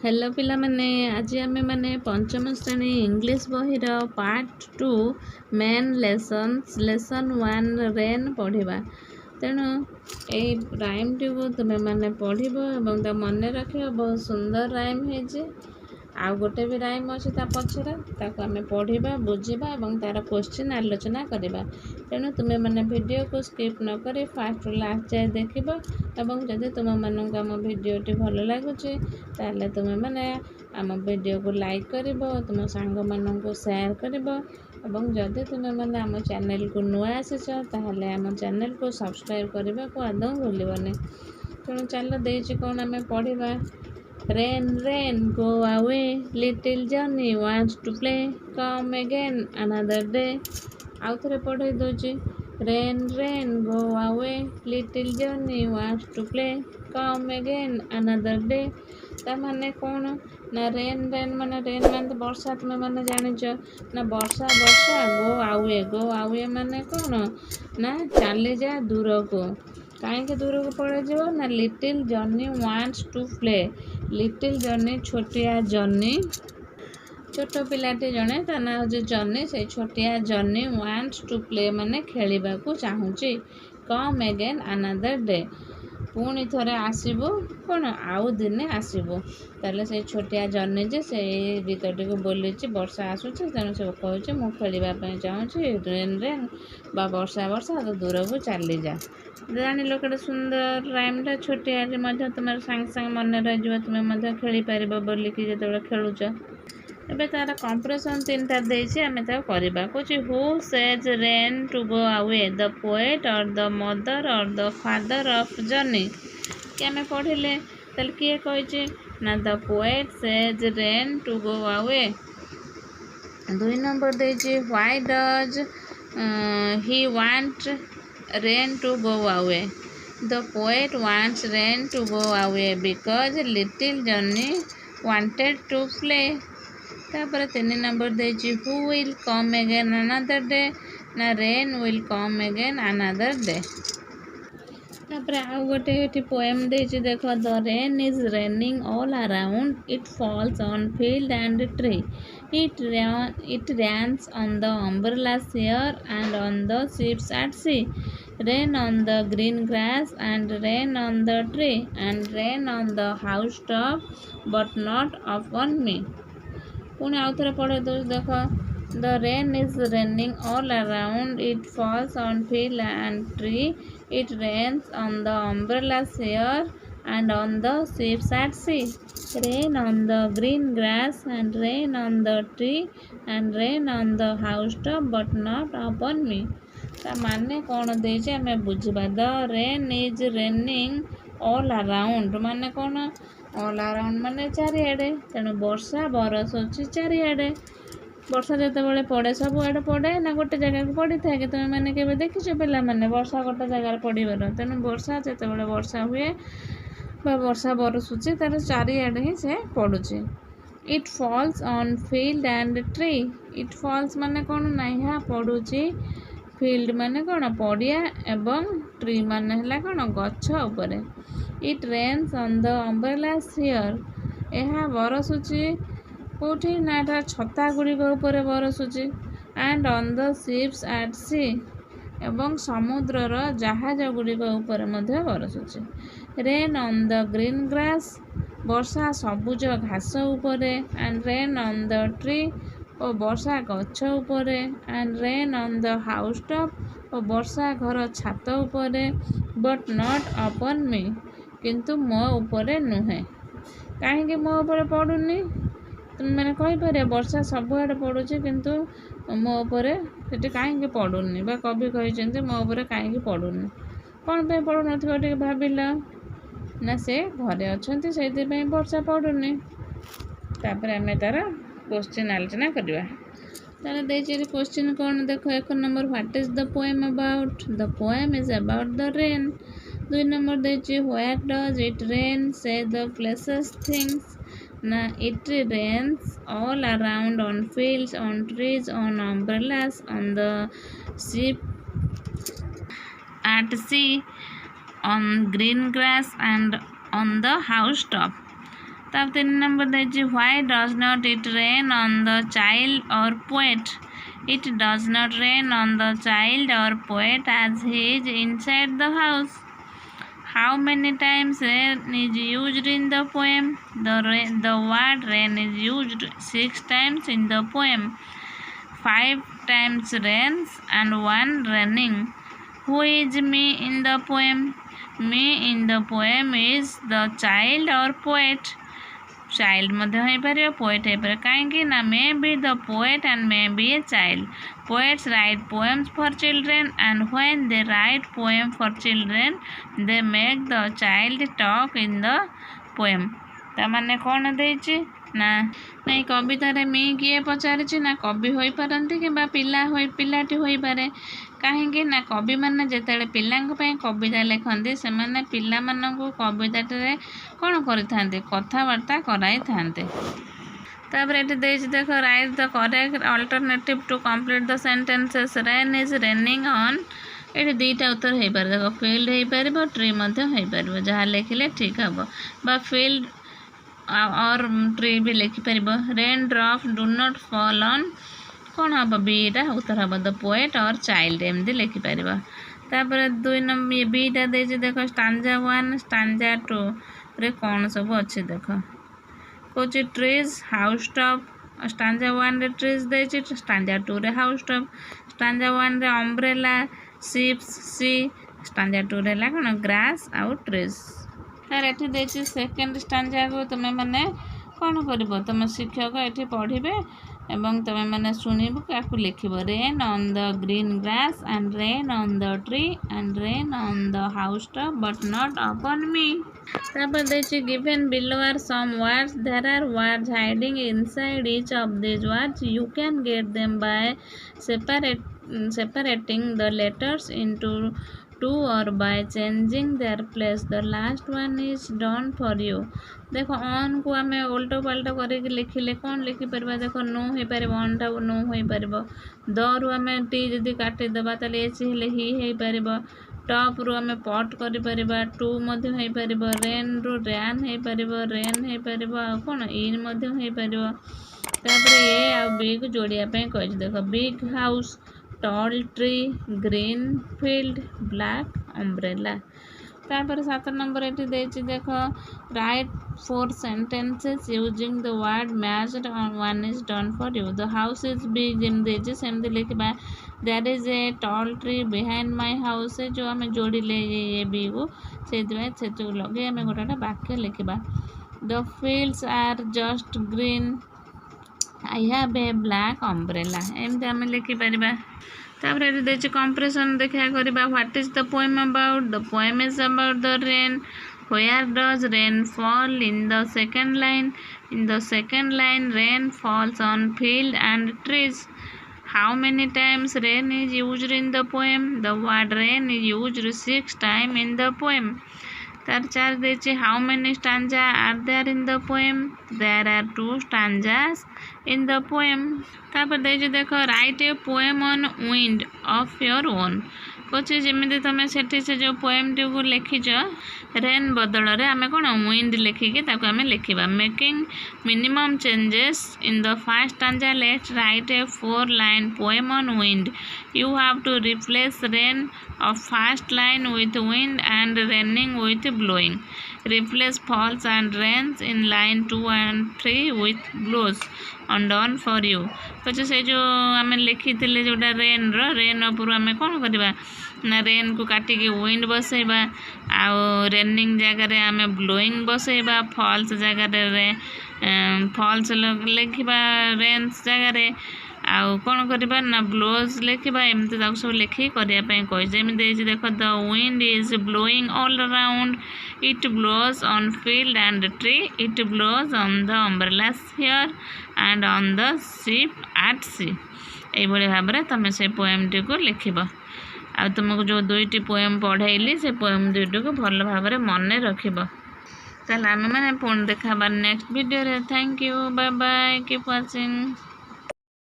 Hello पिला माने आज आमे माने पंचम श्रेणी इंग्लिश बहिर पार्ट 2 मेन लेसन 1 रेन पढ़िबा। तेणु ए राइम टी को तुमे माने पढ़िबो एवं ता मन रखिबो। बहुत सुंदर राइम है जे आउ गोटे भी राइम अच्छे ता पछरे ताको आमे पढ़िबा बुझिबा एवं तार क्वेश्चन आलोचना करिबा। तेणु तुमे माने वीडियो को स्किप न करी फास्ट लास्ट जाए देखिबो एवं जदि तुम मानक आम वीडियोटी भल लगुच ताले तुमे माने आम वीडियो को लाइक करिबो, तुम सांग मानक शेयर करिबो एवं जदि तुमे माने आम चैनल को नुआ आसीछ ताहले आम चैनल को सब्सक्राइब करबा को आदौ भूलिबनी। तेणु चलो देछि कोन आमे पढ़िबा। Rain, rain, go away, little Johnny wants to play, come again another day। आउ थरे पढ़े दोची। Rain, rain, go away, little Johnny wants to play, come again another day। ता माने कौन ना रेन रेन माने रेन माने तो वर्षा तुम माने जानिच ना वर्षा वर्षा गो आवे माने कौन ना चली जा दूर को। कहीं दूर को पड़े जाओ ना little Johnny wants to play. Little Johnny छोटिया जॉनी छोट पिलाटी जड़े ता ना हूँ जॉनी से छोटिया जॉनी वांट्स टू प्ले माने खेलिबा को चाहूची। कम अगेन अनदर डे पुणी थरे आसबो कौन आउ दिने आसबो। ताले से छोटिया जॉनी जे से गीतटी को बोली वर्षा आसूचे तेणु से कहूँ मु खेलवाई चाहूँगी रेन रेन बा वर्षा वर्षा तो दूर को चली जा। जानी लो कड़े सुंदर राइमटा छोटिया तुम सांग सांग मन रही तुम्हें खेली पार बोलिकी जो खेलुच। एबे तार कंप्रेशन तीनटा देछि आमे ता करबा कोछि who says rain to go away the poet or the mother or the father of Johnny. कि आमे पढ़िले तल किए कहिछि ना the poet says rain to go away. 2 number देछि why does he want rain to go away. The poet wants rain to go away because little Johnny wanted to play. तापर 3 number देछि who will come again another day ना rain will come again another day. तापर आउ गोटे एठी poem देछि देखो the rain is raining all around it falls on field and tree it rains on the umbrellas here and on the ships at sea, rain on the green grass and rain on the tree and rain on the housetop but not upon me। पुणे आउ थे पढ़े दो देख the rain is raining all around it falls on field and tree it rains on the umbrellas here and on the ships at sea, rain on the green grass and rain on the tree and rain on the house top but not upon me. ता माने कौन देजे आमे बुझिबा। The rain is raining all around माने कौन all around माने चारिआडे तेणु वर्षा बरसुची चारिआडे। वर्षा जिते पड़े सब आड़े पड़े ना गोटे जगह को पड़ी था कि तुम मैंने केवे देखिछ पिला माने वर्षा गोटे जगार पड़िबार। तेणु वर्षा जिते वर्षा हुए बा वर्षा बरसुची तार चारिआडे ही से पड़ुची। It falls on field and tree. It falls माने कौन ना यहाँ पड़ुची। फील्ड माने कौन पड़िया एवं ट्री माने हला कौन गछ उपरे। It rains on the umbrellas here. यह बरसुची कौटी ना छता गुड़िक उपरे बरसुची। And on the ships at sea एवं समुद्रर जहाज गुड़िक उपरे मध्य बरसुची। Rain on the green grass वर्षा सबुज घास उपरे and rain on the tree और वर्षा गछ उपरे and rain on the house top और वर्षा घर छात उपरे बट नॉट अपॉन मी किंतु मो उपरे नुहे। कहीं मो उपरे पड़ुनी तुम मैंने कहीपर वर्षा सबुआड़े पड़ुची किंतु मो उपरे सेठी कहीं पड़ुनी बा कवि कहते मो उपरे कहीं पड़ुनी कौन पे पड़ु न भाविल ना से घरे अच्छा से वर्षा पड़ुनी। तापर आम तार क्वेश्चन आलोचना करवा। तार देखिए क्वेश्चन कौन देख 1 number what is the poem about. The poem is about the rain. 2 number देखिए व्हेयर डज इट रेन से द प्लेसेस थिंग्स ना it rains all around on fields on trees on umbrellas on the ship at sea on green grass and on the house top। तब 3 number देखिए why does not it rain on the child or poet it does not rain on the child or poet as he is inside the house how many times rain is used in the poem the word rain is used 6 times in the poem 5 times rains and 1 raining who is me in the poem me in the poem is the child or poet child मध्य हो पारे poet हो पारे कहीं ना may be the poet and may be a child poets write poems for children and when they write poem for children they make the child talk in the poem ताने कौन देछि ना नहीं कवितार मी किए पचारि ना कवि हो पारती कि पिलाटी हो पारे कहीं ना कवि मैंने जिते पिलांई कविता लिखती से पिला कविताटे कौन करते कथबार्ता कराई थाते तापर ये देख write the correct alternative to complete the sentences rain is raining on ये दुईटा उत्तर हो पारे देख फील्ड हो पार ट्री हो पार जहाँ लिखिले ठीक हम बा फील्ड और ट्री भी लिखिपर rain drop do not fall on कौन हम बीटा उत्तर हम द पोएट और चाइल्ड एमती लिखिपर तापर 2 नंबर बीटा दे देख स्टांजा 1 स्टांजा 2 रे कौन सब अच्छे देख कौच ट्रीज हाउस टॉप स्टांजा 1 रे ट्रीज दे स्टांजा 2 रे हाउस टॉप स्टांजा 1 रे अम्ब्रेला शिप्स सी स्टांजा 2 रे कौन ग्रास आउ ट्रीज तार ये देखिए सेकेंड स्टांजा को तुम मैंने कौन कर तुम शिक्षक ये पढ़े एवं तुम मैंने शुणव क्या लिख rain on the green grass and rain on the tree and rain on the house top but not upon me तापर देखिए given below are some words there are words hiding inside each of this words you can get them by separating the letters into two or by changing their place the last one is done for you देखो on को आम उल्टो पाल्टो करके लिखिले कौन लिखिपर देख no हो पार on टा no हो पार द रु आम टी जदि काटिदेबा ताले एच हेले ही हो पार टॉप रु आम पट कर टू हो पार रेन रु रैन हो पार रेन हो पार कौन इन हो पार तापर ए आ बी को जोड़ापी कही देख big house tall tree green field black umbrella तापर 7 नंबर ये देख write 4 sentences using the word matched on one is done for you the house is big जमी देती सेमती लिखा there is a tall tree behind my house जो आम जोड़िले ये बी को से लगे आम गोटे वाक्य लिखा the fields are just green I have a black umbrella एमती आम लिखिपर तापर ये देखिए कंप्रेशन देखा करवा what is the poem about the poem is about the rain where does rain fall in the second line rain falls on field and trees how many times rain is used in the poem the word rain is used 6 time in the poem तार 4 देखिए how many stanza are there in the poem there are 2 stanzas in the poem तापर देखिए देख write a poem on wind of your own कौचे जमी तुम से जो पोएम टी को लिखिच रेन बदल में आम कौन विंड लिखिकी आम लिखा making minimum changes in the first stanza let's write a 4 line poem on wind you have to replace rain of first line with wind and raining with blowing replace falls and rains in line 2 and 3 with blows on done for you पचे से जो आम लिखी जोटा rain उपर आम कौन करवा ना रेन को काटिकी विंड बसैबा आउ रेनिंग जगार आम ब्लोइंग बसैबा फॉल्स जगार फॉल्स लिखा रेन्स जगार आउ कौन करवा ना ब्लोज लिखा एमती सब लिखी करने कही जमी देख the wind is blowing all around it blows on field and tree it blows on the umbrellas here and on the ship at sea यही भाव में तुम से पोएम टी को लिख आ तुमको जो 2टी पोएम पढ़ाइली से पोएम 2टी को भल भाव में मन रख आम मैंने पुणी देखा नेक्स्ट वीडियो रे thank you bye bye keep watching.